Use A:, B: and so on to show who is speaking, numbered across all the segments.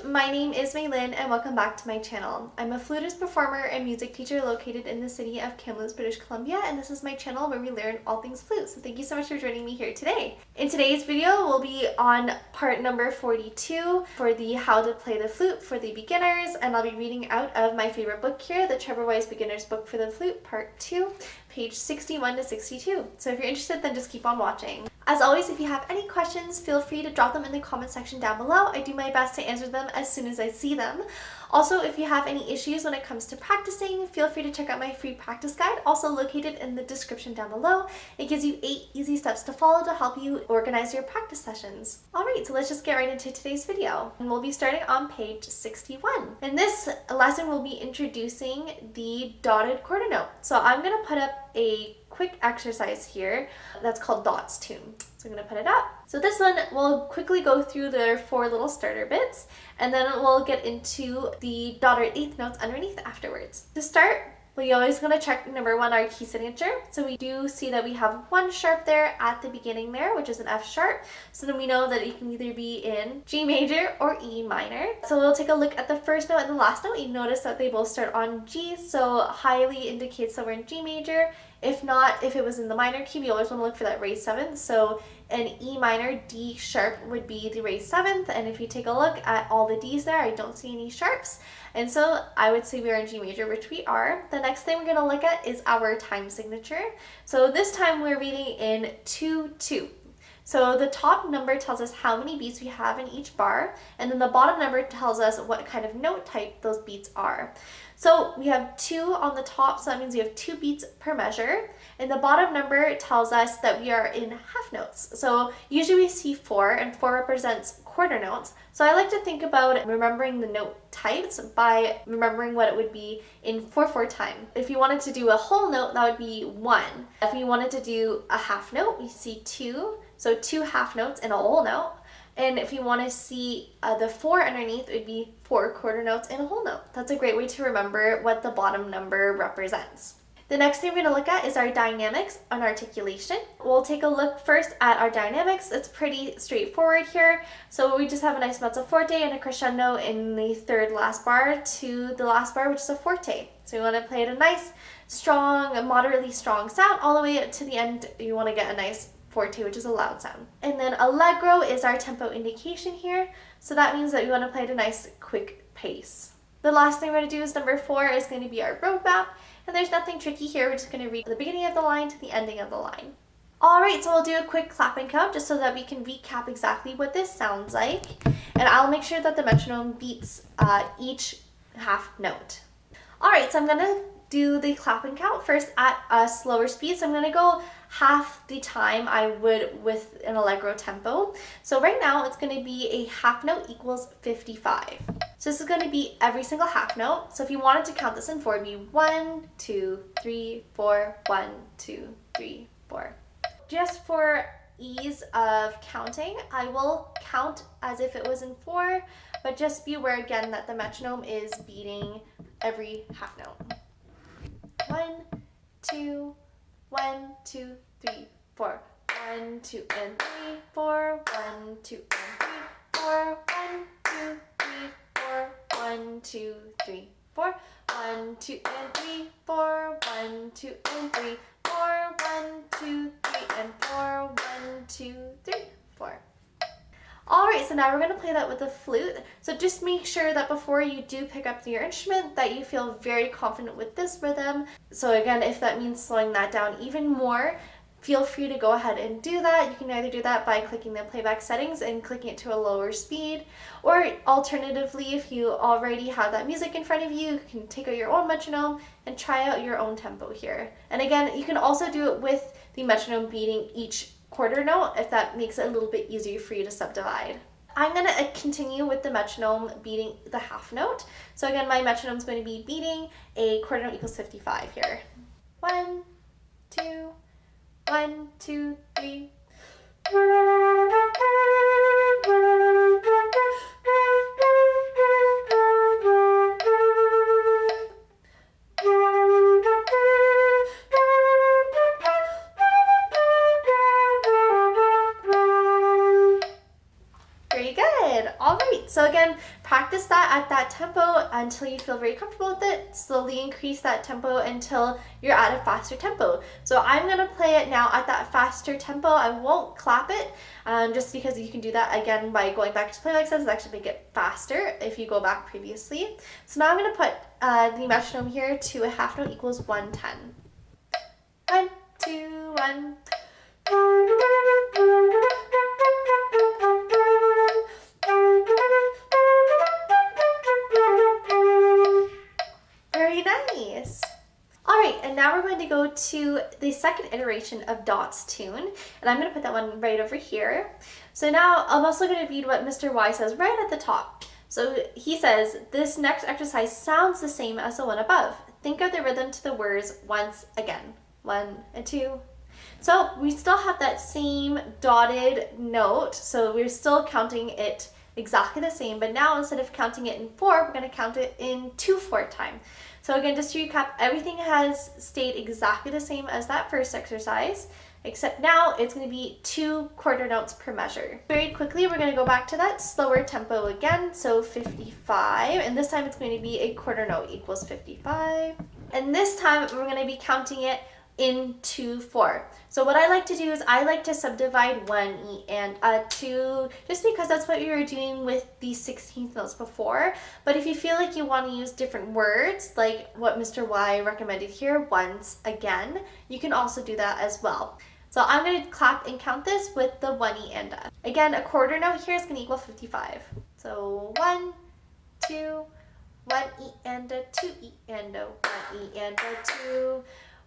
A: my name is Maylin and welcome back to my channel. I'm a flutist, performer, and music teacher located in the city of Kamloops, British Columbia, and this is my channel where we learn all things flute, so thank you so much for joining me here today. In today's video, we'll be on part number 42 for the How to Play the Flute for the Beginners, and I'll be reading out of my favorite book here, the Trevor Weiss Beginner's Book for the Flute, part 2, page 61 to 62. So if you're interested, then just keep on watching. As always, if you have any questions, feel free to drop them in the comment section down below. I do my best to answer them as soon as I see them. Also, if you have any issues when it comes to practicing, feel free to check out my free practice guide, also located in the description down below. It gives you 8 easy steps to follow to help you organize your practice sessions. Alright, so let's just get right into today's video. And we'll be starting on page 61. In this lesson, we'll be introducing the dotted quarter note. So I'm going to put up a quick exercise here that's called Dots Tune. So I'm going to put it up. So this one, we'll quickly go through their 4 little starter bits, and then we'll get into the dotted eighth notes underneath afterwards. To start, we always going to check, number 1, our key signature. So we do see that we have 1 sharp there at the beginning there, which is an F sharp. So then we know that it can either be in G major or E minor. So we'll take a look at the first note and the last note. You notice that they both start on G, so highly indicates that we're in G major. If not, if it was in the minor key, we always want to look for that raised 7th. So an E minor, D sharp would be the raised 7th. And if you take a look at all the Ds there, I don't see any sharps. And so I would say we're in G major, which we are. The next thing we're going to look at is our time signature. So this time we're reading in 2-2. So the top number tells us how many beats we have in each bar, and then the bottom number tells us what kind of note type those beats are. So we have 2 on the top, so that means we have 2 beats per measure, and the bottom number tells us that we are in half notes. So usually we see 4, and 4 represents quarter notes. So I like to think about remembering the note types by remembering what it would be in 4/4 time. If you wanted to do a whole note, that would be 1. If you wanted to do a half note, we see 2. So 2 half notes in a whole note. And if you want to see the 4 underneath, it would be 4 quarter notes in a whole note. That's a great way to remember what the bottom number represents. The next thing we're going to look at is our dynamics on articulation. We'll take a look first at our dynamics. It's pretty straightforward here. So we just have a nice mezzo forte and a crescendo in the 3rd last bar to the last bar, which is a forte. So we want to play it a nice, strong, moderately strong sound all the way up to the end. You want to get a nice forte, which is a loud sound. And then allegro is our tempo indication here. So that means that we want to play at a nice quick pace. The last thing we're going to do is number 4 is going to be our roadmap. And there's nothing tricky here. We're just going to read the beginning of the line to the ending of the line. Alright, so we'll do a quick clap and count just so that we can recap exactly what this sounds like. And I'll make sure that the metronome beats each half note. Alright, so I'm going to do the clap and count first at a slower speed. So I'm going to go half the time I would with an allegro tempo. So right now it's going to be a half note equals 55. So this is going to be every single half note. So if you wanted to count this in 4, it'd be 1, 2, 3, 4, 1, 2, 3, 4. Just for ease of counting, I will count as if it was in 4, but just be aware again that the metronome is beating every half note. 1, 2, 1, 2, 3, 4. 1, 2, and 3, 4. 1, 2, and 3, 4. 1, 2, 3, 4. 1, 2, 3, 4. 1, 2, and 3, 4. 1, 2, and 3, 4. 1, 2, 3, and 4. 1, 2, 3, 4. Alright, so now we're going to play that with the flute. So just make sure that before you do pick up your instrument that you feel very confident with this rhythm. So again, if that means slowing that down even more, feel free to go ahead and do that. You can either do that by clicking the playback settings and clicking it to a lower speed, or alternatively, if you already have that music in front of you, you can take out your own metronome and try out your own tempo here. And again, you can also do it with the metronome beating each quarter note if that makes it a little bit easier for you to subdivide. I'm going to continue with the metronome beating the half note. So again, my metronome is going to be beating a quarter note equals 55 here. 1, 2, 1, 2, 3. So again, practice that at that tempo until you feel very comfortable with it. Slowly increase that tempo until you're at a faster tempo. So I'm gonna play it now at that faster tempo. I won't clap it, just because you can do that again by going back to play like this. It's actually make it faster if you go back previously. So now I'm gonna put the metronome here to a half note equals 110. 1, 2, 1. Very nice. All right, and now we're going to go to the second iteration of Dot's tune, and I'm going to put that one right over here. So now I'm also going to read what Mr. Y says right at the top. So he says, this next exercise sounds the same as the one above. Think of the rhythm to the words once again. 1 and 2. So we still have that same dotted note, so we're still counting it exactly the same, but now instead of counting it in 4, we're going to count it in 2/4 time. So again, just to recap, everything has stayed exactly the same as that first exercise, except now it's going to be 2 quarter notes per measure. Very quickly, we're going to go back to that slower tempo again, so 55, and this time it's going to be a quarter note equals 55. And this time we're going to be counting it in 2/4. So what I like to do is I like to subdivide 1 E and a 2, just because that's what we were doing with the 16th notes before. But if you feel like you want to use different words, like what Mr. Y recommended here, once again, you can also do that as well. So I'm going to clap and count this with the 1 E and a. Again, a quarter note here is going to equal 55. So 1, 2, 1 E and a 2 E and a 1 E and a 2.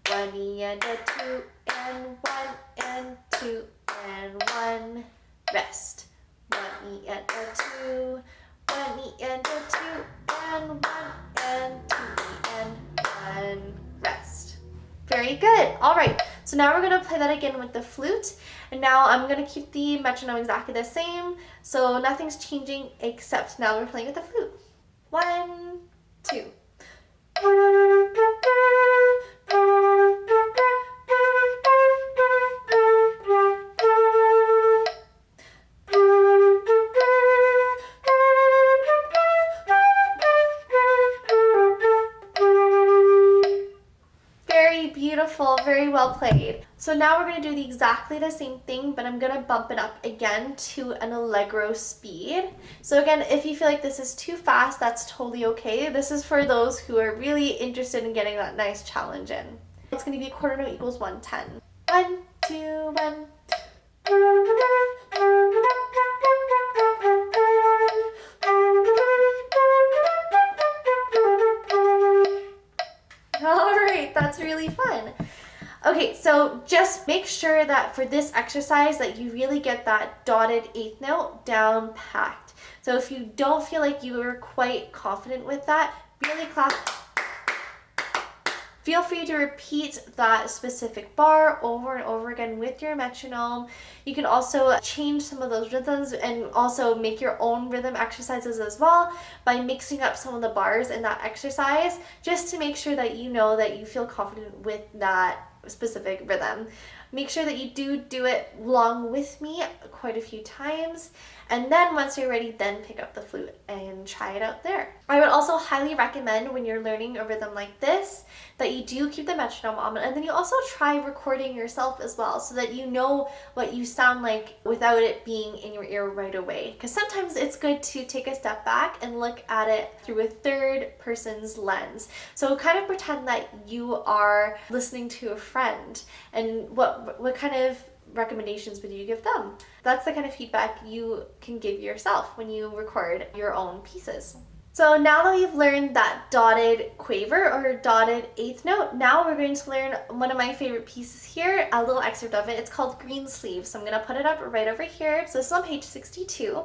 A: 1 E and a 2 and 1 and 2 and 1, rest. 1 E and a 2, 1 E and a 2 and 1 and 2 E and 1, rest. Very good. All right, so now we're going to play that again with the flute, and now I'm going to keep the metronome exactly the same, so nothing's changing except now we're playing with the flute. 1, 2. Beautiful, very well played. So now we're going to do exactly the same thing, but I'm going to bump it up again to an allegro speed. So again, if you feel like this is too fast, that's totally okay. This is for those who are really interested in getting that nice challenge in. It's going to be a quarter note equals 110. 1, 2, 1. That's really fun. Okay, so just make sure that for this exercise that you really get that dotted 8th note down packed. So if you don't feel like you are quite confident with that, really clap. Feel free to repeat that specific bar over and over again with your metronome. You can also change some of those rhythms and also make your own rhythm exercises as well by mixing up some of the bars in that exercise, just to make sure that you know that you feel confident with that specific rhythm. Make sure that you do it along with me quite a few times, and then once you're ready, then pick up the flute and try it out there. I would also highly recommend when you're learning a rhythm like this that you do keep the metronome on, and then you also try recording yourself as well so that you know what you sound like without it being in your ear right away. Because sometimes it's good to take a step back and look at it through a third person's lens. So kind of pretend that you are listening to a friend, and what kind of recommendations would you give them? That's the kind of feedback you can give yourself when you record your own pieces. So now that we've learned that dotted quaver or dotted 8th note, now we're going to learn one of my favorite pieces here, a little excerpt of it. It's called Greensleeves. So I'm going to put it up right over here. So this is on page 62.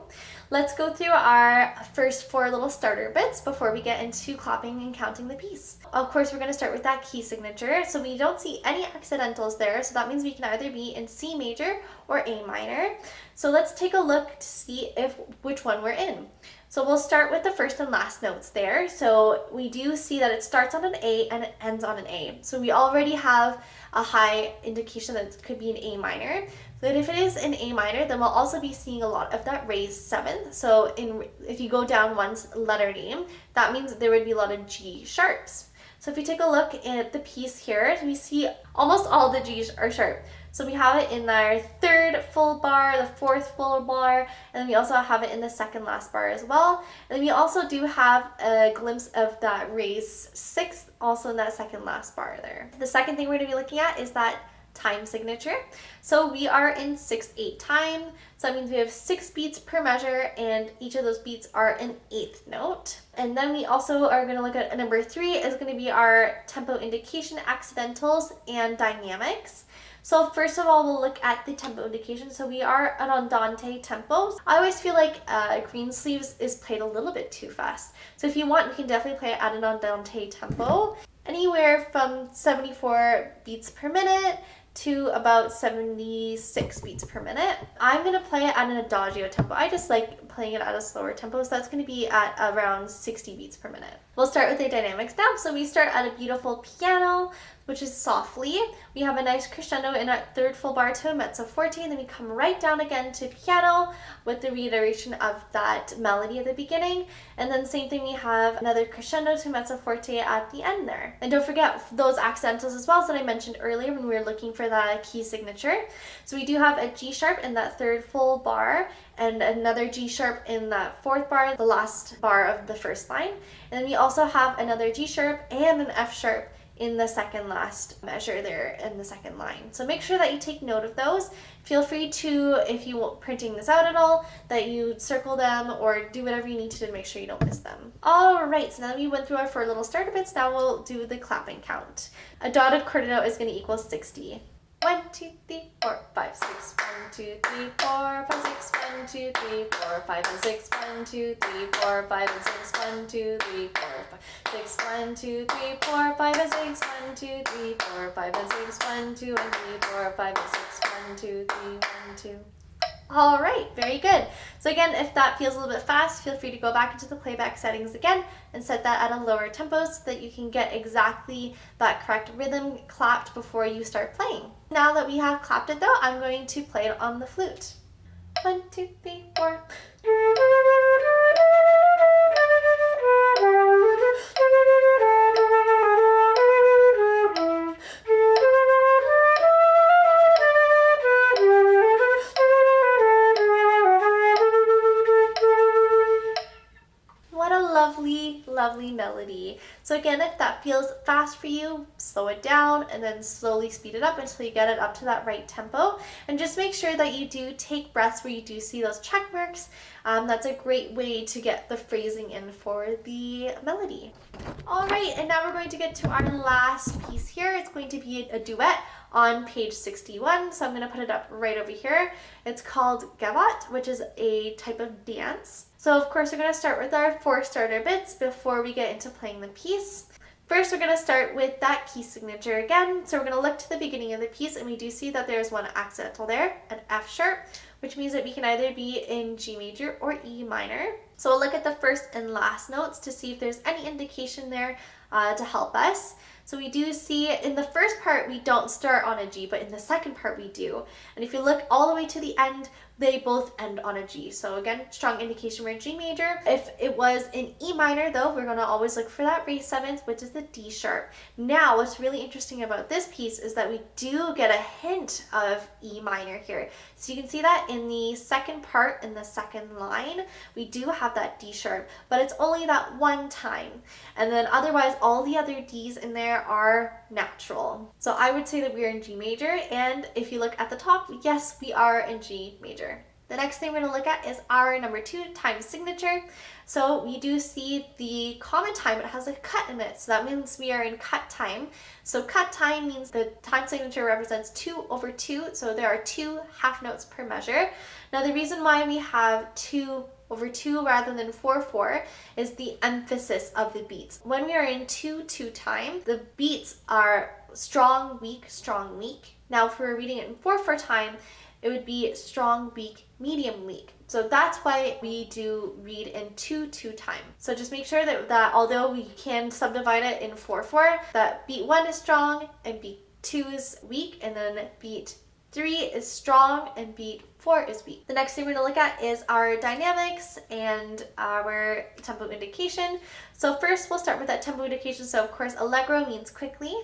A: Let's go through our first 4 little starter bits before we get into clapping and counting the piece. Of course, we're going to start with that key signature. So we don't see any accidentals there. So that means we can either be in C major or A minor. So let's take a look to see which one we're in. So we'll start with the first and last notes there. So we do see that it starts on an A and it ends on an A. So we already have a high indication that it could be an A minor. But if it is in A minor, then we'll also be seeing a lot of that raised seventh. So if you go down one letter name, that means there would be a lot of G sharps. So if you take a look at the piece here, we see almost all the G's are sharp. So we have it in our third full bar, the fourth full bar, and then we also have it in the second last bar as well. And then we also do have a glimpse of that raised sixth also in that second last bar there. The second thing we're going to be looking at is that time signature. So we are in 6/8 time. So that means we have 6 beats per measure, and each of those beats are an eighth note. And then we also are going to look at number 3 is going to be our tempo indication, accidentals, and dynamics. So first of all, we'll look at the tempo indication. So we are an andante tempo. I always feel like Greensleeves is played a little bit too fast. So if you want, you can definitely play it at an andante tempo, anywhere from 74 beats per minute to about 76 beats per minute. I'm going to play it at an adagio tempo. I just like playing it at a slower tempo, so that's going to be at around 60 beats per minute. We'll start with the dynamics now. So we start at a beautiful piano, which is softly. We have a nice crescendo in our third full bar to a mezzo forte, and then we come right down again to piano with the reiteration of that melody at the beginning. And then same thing, we have another crescendo to mezzo forte at the end there. And don't forget those accidentals as well that I mentioned earlier when we were looking for the key signature. So we do have a G sharp in that third full bar, and another G sharp in that fourth bar, the last bar of the first line. And then we also have another G sharp and an F sharp in the second last measure there in the second line. So make sure that you take note of those. Feel free to, if you're printing this out at all, that you circle them or do whatever you need to make sure you don't miss them. All right, so now that we went through our 4 little starter bits, now we'll do the clapping count. A dotted quarter note is going to equal 60. 1, 2, 3, 4, 5, 6. 1, 2, 3, 4, 5, 6. 1, 2, 3, 4, 5, and 6. 1, 2, 3, 4, 5, and 6. 1, 2, 3, 4, 5, 6. 1, 2, 3, 4, 5, and 6. 1, 2, 3, 4, 5, and 6. 1, 2, and 3, 4, 5, and 6. 1, 2, 3, 1, 2. All right, very good. So again, if that feels a little bit fast, feel free to go back into the playback settings again and set that at a lower tempo so that you can get exactly that correct rhythm clapped before you start playing. Now that we have clapped it though, I'm going to play it on the flute. 1, 2, 3, 4. Lovely melody. So again, if that feels fast for you, slow it down and then slowly speed it up until you get it up to that right tempo. And just make sure that you do take breaths where you do see those check marks. That's a great way to get the phrasing in for the melody. All right, and now we're going to get to our last piece here. It's going to be a duet on page 61. So I'm going to put it up right over here. It's called Gavotte, which is a type of dance. So of course we're going to start with our 4 starter bits before we get into playing the piece. First, we're going to start with that key signature again. So we're going to look to the beginning of the piece, and we do see that there's one accidental there, an F sharp, which means that we can either be in G major or E minor. So we'll look at the first and last notes to see if there's any indication there to help us. So we do see in the first part we don't start on a G, but in the second part we do. And if you look all the way to the end, they both end on a G. So again, strong indication we're in G major. If it was in E minor though, we're gonna always look for that raised seventh, which is the D sharp. Now, what's really interesting about this piece is that we do get a hint of E minor here. So you can see that in the second part, in the second line, we do have that D sharp, but it's only that one time. And then otherwise, all the other Ds in there are natural. So I would say that we are in G major, and if you look at the top, yes, we are in G major. The next thing we're going to look at is our number 2 time signature. So we do see the common time, it has a cut in it. So that means we are in cut time. So cut time means the time signature represents 2/2. So there are 2 half notes per measure. Now the reason why we have 2/2 rather than 4/4 is the emphasis of the beats. When we are in 2/2 time, the beats are strong, weak, strong, weak. Now if we were reading it in 4/4 time, it would be strong, weak, medium, weak. So that's why we do read in 2/2 time. So just make sure that although we can subdivide it in 4/4, that beat 1 is strong and beat 2 is weak, and then beat 3 is strong, and beat 4 is weak. The next thing we're going to look at is our dynamics and our tempo indication. So first we'll start with that tempo indication. So of course allegro means quickly.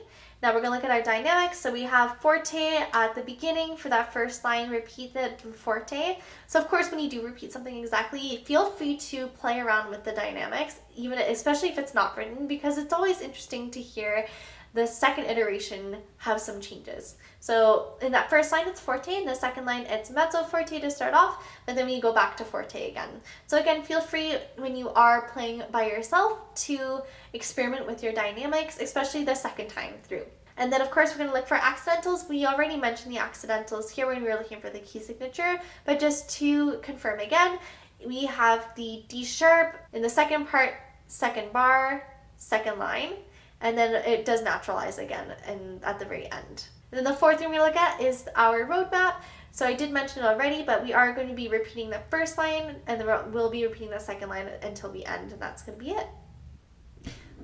A: Now we're going to look at our dynamics. So we have forte at the beginning for that first line, repeat the forte. So of course when you do repeat something exactly, feel free to play around with the dynamics, even especially if it's not written, because it's always interesting to hear the second iteration have some changes. So in that first line it's forte, in the second line it's mezzo forte to start off, but then we go back to forte again. So again, feel free when you are playing by yourself to experiment with your dynamics, especially the second time through. And then of course we're going to look for accidentals. We already mentioned the accidentals here when we were looking for the key signature, but just to confirm again, we have the D sharp in the second part, second bar, second line, and then it does naturalize again and at the very end. And then the fourth thing we're going to look at is our roadmap. So I did mention it already, but we are going to be repeating the first line, and then we'll be repeating the second line until we end, and that's going to be it.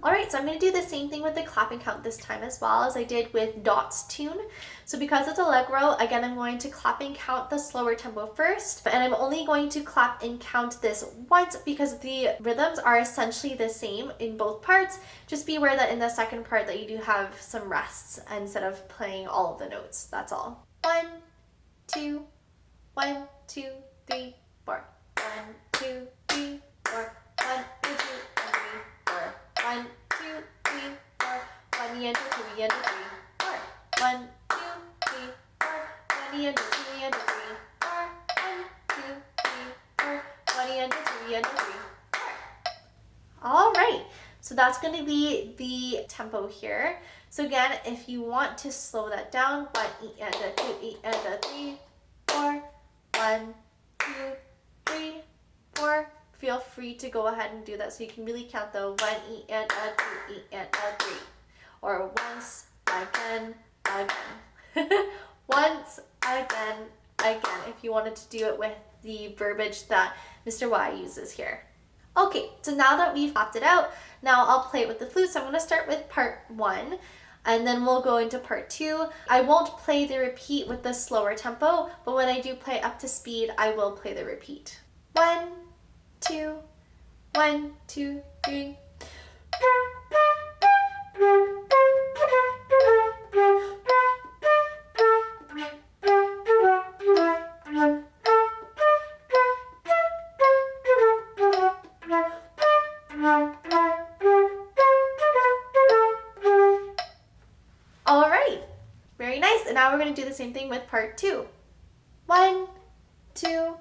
A: Alright, so I'm going to do the same thing with the clap and count this time as well as I did with Dot's tune. So because it's allegro, again I'm going to clap and count the slower tempo first, and I'm only going to clap and count this once because the rhythms are essentially the same in both parts. Just be aware that in the second part that you do have some rests instead of playing all of the notes, that's all. 1, 2, 1, 2, 3, 4. 1, 2, 3, 4. 1, 2, 3, 4. 1, 2, 3, 4. 1 and 2 and 3, 4. 1, 2, 3, 4. 1 and 2 and 3, 4. 1, 2, 3, 4. 1 and 2 and 3, 4. All right, so that's going to be the tempo here. So again, if you want to slow that down, 1 and 2 and 3, 4. 1, 2, 3, 4. Feel free to go ahead and do that so you can really count the 1 and a 2 and a 3, or once again once again if you wanted to do it with the verbiage that Mr. Y uses here. Okay, so now that we've popped it out, now I'll play it with the flute. So I'm going to start with part 1 and then we'll go into part 2. I won't play the repeat with the slower tempo, but when I do play up to speed, I will play the repeat. 1, 2, 1, 2, 3. All right, very nice. And now we're going to do the same thing with part 2. 1, 2,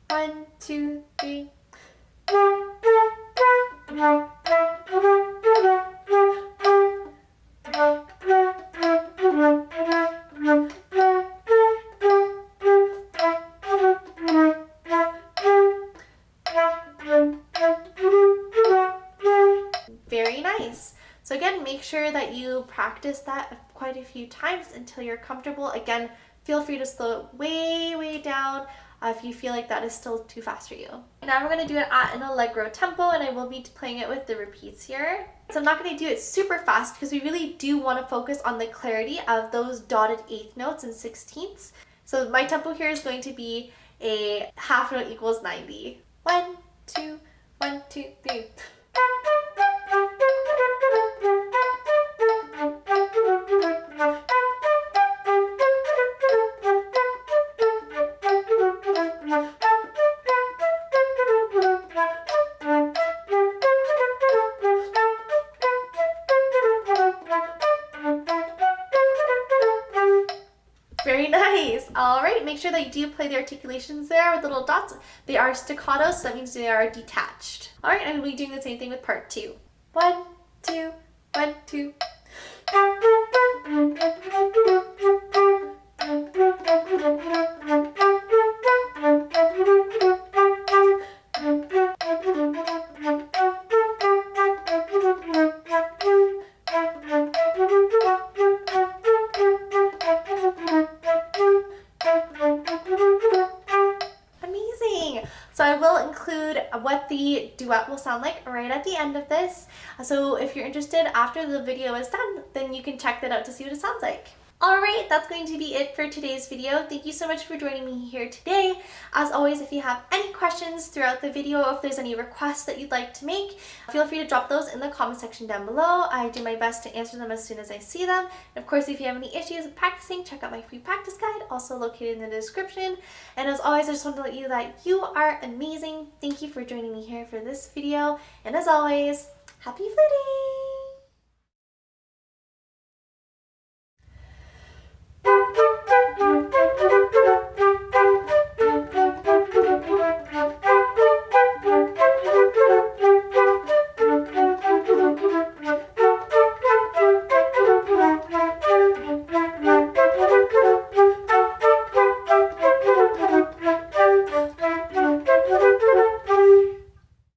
A: 1, 2, 3. Very nice. So again, make sure that you practice that quite a few times until you're comfortable. Again, feel free to slow it way down if you feel like that is still too fast for you. Now we're going to do it at an allegro tempo, and I will be playing it with the repeats here. So I'm not going to do it super fast because we really do want to focus on the clarity of those dotted eighth notes and sixteenths. So my tempo here is going to be a half note equals 90. 1, 2, 1, 2, 3. Very nice. All right, make sure that you do play the articulations there with little dots. They are staccato, so that means they are detached. All right, I'm going to be doing the same thing with part 2. 1, 2, 1, 2. So I will include what the duet will sound like right at the end of this. So if you're interested after the video is done, then you can check that out to see what it sounds like. Alright, that's going to be it for today's video. Thank you so much for joining me here today. As always, if you have any questions throughout the video, or if there's any requests that you'd like to make, feel free to drop those in the comment section down below. I do my best to answer them as soon as I see them. And of course, if you have any issues with practicing, check out my free practice guide, also located in the description. And as always, I just want to let you know that you are amazing. Thank you for joining me here for this video. And as always, happy fluting!